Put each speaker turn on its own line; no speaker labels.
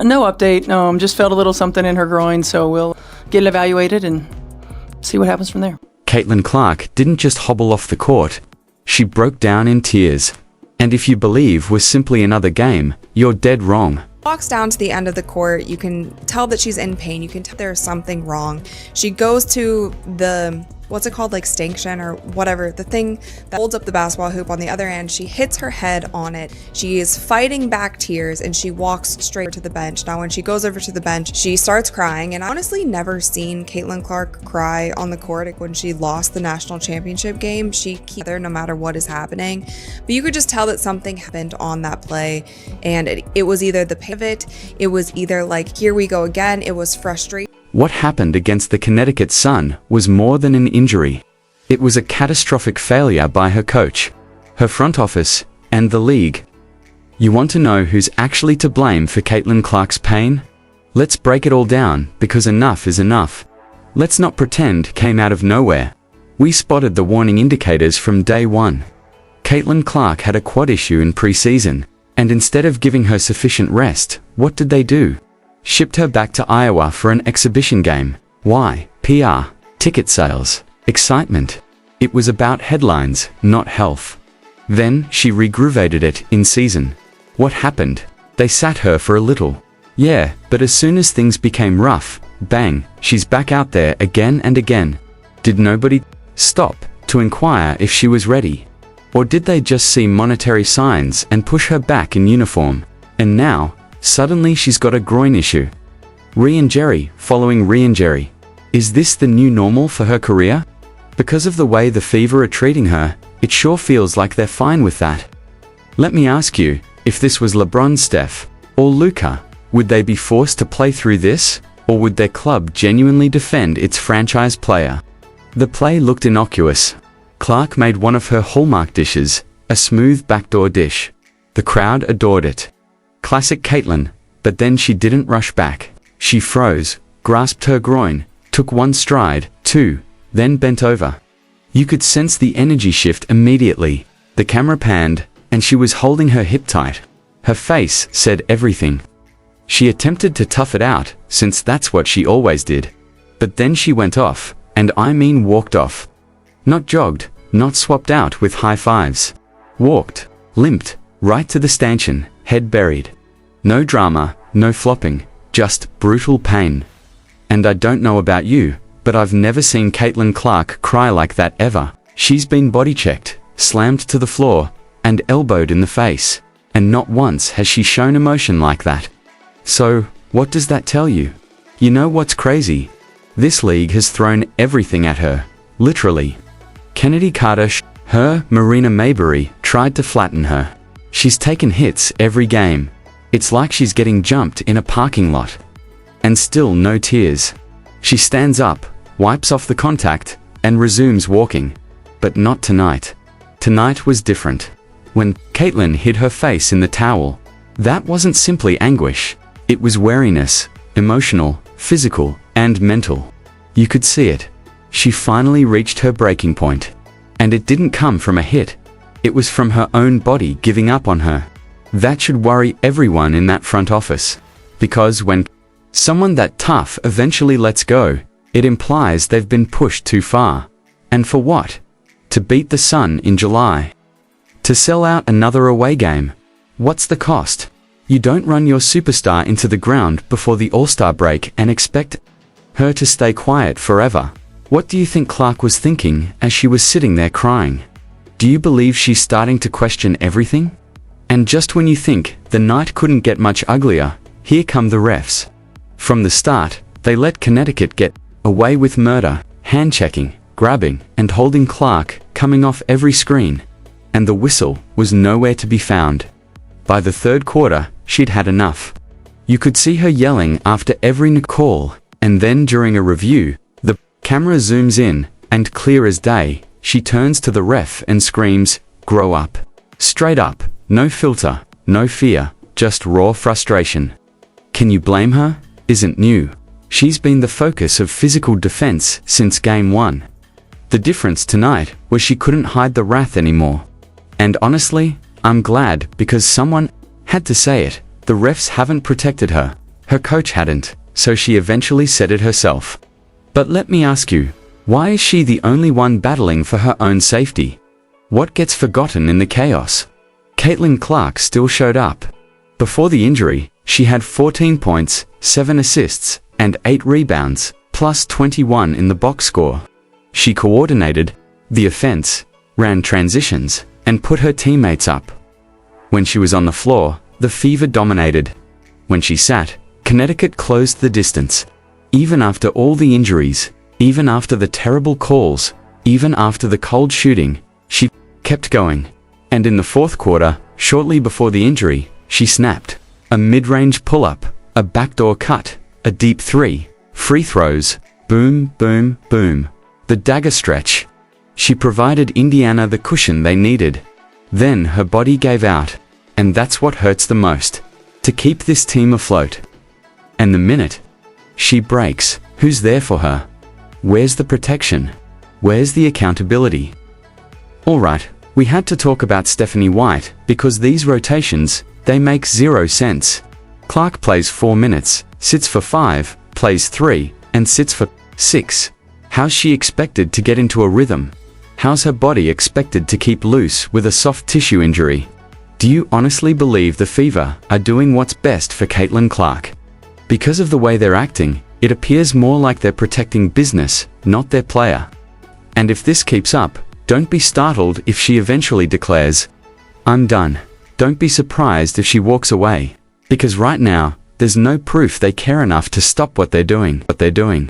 No update. No, just felt a little something in her groin, so we'll get it evaluated and see what happens from there.
Caitlin Clark didn't just hobble off the court. She broke down in tears. And if you believe was simply another game, you're dead wrong.
Walks down to the end of the court. You can tell that she's in pain. You can tell there's something wrong. She goes to the, what's it called, like stanchion or whatever, the thing that holds up the basketball hoop on the other end. She hits her head on it. She is fighting back tears and she walks straight to the bench. Now, when she goes over to the bench, she starts crying, and I honestly never seen Caitlin Clark cry on the court. Like when she lost the national championship game, she keeps there no matter what is happening. But you could just tell that something happened on that play, and it was either the pivot, it was either like, here we go again, it was frustrating.
What happened against the Connecticut Sun was more than an injury. It was a catastrophic failure by her coach, her front office, and the league. You want to know who's actually to blame for Caitlin Clark's pain? Let's break it all down, because enough is enough. Let's not pretend came out of nowhere. We spotted the warning indicators from day one. Caitlin Clark had a quad issue in preseason, and instead of giving her sufficient rest, what did they do? Shipped her back to Iowa for an exhibition game. Why? PR, ticket sales, excitement. It was about headlines, not health. Then she regravated it in season. What happened? They sat her for a little. Yeah, but as soon as things became rough, bang, she's back out there again and again. Did nobody stop to inquire if she was ready? Or did they just see monetary signs and push her back in uniform? And now, suddenly she's got a groin issue. Re-injury following re-injury. Is this the new normal for her career? Because of the way the Fever are treating her, it sure feels like they're fine with that. Let me ask you, if this was LeBron, Steph, or Luka, would they be forced to play through this, or would their club genuinely defend its franchise player? The play looked innocuous. Clark made one of her hallmark dishes, a smooth backdoor dish. The crowd adored it. Classic Caitlin, but then she didn't rush back. She froze, grasped her groin, took one stride, two, then bent over. You could sense the energy shift immediately. The camera panned, and she was holding her hip tight. Her face said everything. She attempted to tough it out, since that's what she always did. But then she went off, and I mean walked off. Not jogged, not swapped out with high fives. Walked, limped, right to the stanchion, head buried. No drama, no flopping, just brutal pain. And I don't know about you, but I've never seen Caitlin Clark cry like that ever. She's been body checked, slammed to the floor, and elbowed in the face. And not once has she shown emotion like that. So, what does that tell you? You know what's crazy? This league has thrown everything at her, literally. Kennedy Carter, her, Marina Mayberry, tried to flatten her. She's taken hits every game. It's like she's getting jumped in a parking lot. And still no tears. She stands up, wipes off the contact, and resumes walking. But not tonight. Tonight was different. When Caitlin hid her face in the towel, that wasn't simply anguish. It was weariness, emotional, physical, and mental. You could see it. She finally reached her breaking point. And it didn't come from a hit. It was from her own body giving up on her. That should worry everyone in that front office. Because when someone that tough eventually lets go, it implies they've been pushed too far. And for what? To beat the Sun in July. To sell out another away game. What's the cost? You don't run your superstar into the ground before the All-Star break and expect her to stay quiet forever. What do you think Clark was thinking as she was sitting there crying? Do you believe she's starting to question everything? And just when you think the night couldn't get much uglier, here come the refs. From the start, they let Connecticut get away with murder, hand-checking, grabbing, and holding Clark, coming off every screen. And the whistle was nowhere to be found. By the third quarter, she'd had enough. You could see her yelling after every call, and then during a review, the camera zooms in, and clear as day, she turns to the ref and screams, "Grow up." Straight up, no filter, no fear, just raw frustration. Can you blame her? Isn't new. She's been the focus of physical defense since game one. The difference tonight was she couldn't hide the wrath anymore. And honestly, I'm glad, because someone had to say it. The refs haven't protected her. Her coach hadn't, so she eventually said it herself. But let me ask you, why is she the only one battling for her own safety? What gets forgotten in the chaos? Caitlin Clark still showed up. Before the injury, she had 14 points, 7 assists, and 8 rebounds, plus 21 in the box score. She coordinated the offense, ran transitions, and put her teammates up. When she was on the floor, the Fever dominated. When she sat, Connecticut closed the distance. Even after all the injuries, even after the terrible calls, even after the cold shooting, she kept going. And in the fourth quarter, shortly before the injury, she snapped. A mid-range pull-up, a backdoor cut, a deep three, free throws, boom, boom, boom. The dagger stretch. She provided Indiana the cushion they needed. Then her body gave out. And that's what hurts the most. To keep this team afloat. And the minute she breaks, who's there for her? Where's the protection? Where's the accountability? Alright, we had to talk about Stephanie White, because these rotations, they make 0 sense. Clark plays 4 minutes, sits for 5, plays 3, and sits for 6. How's she expected to get into a rhythm? How's her body expected to keep loose with a soft tissue injury? Do you honestly believe the Fever are doing what's best for Caitlin Clark? Because of the way they're acting, it appears more like they're protecting business, not their player. And if this keeps up, don't be startled if she eventually declares, "I'm done." Don't be surprised if she walks away. Because right now, there's no proof they care enough to stop what they're doing.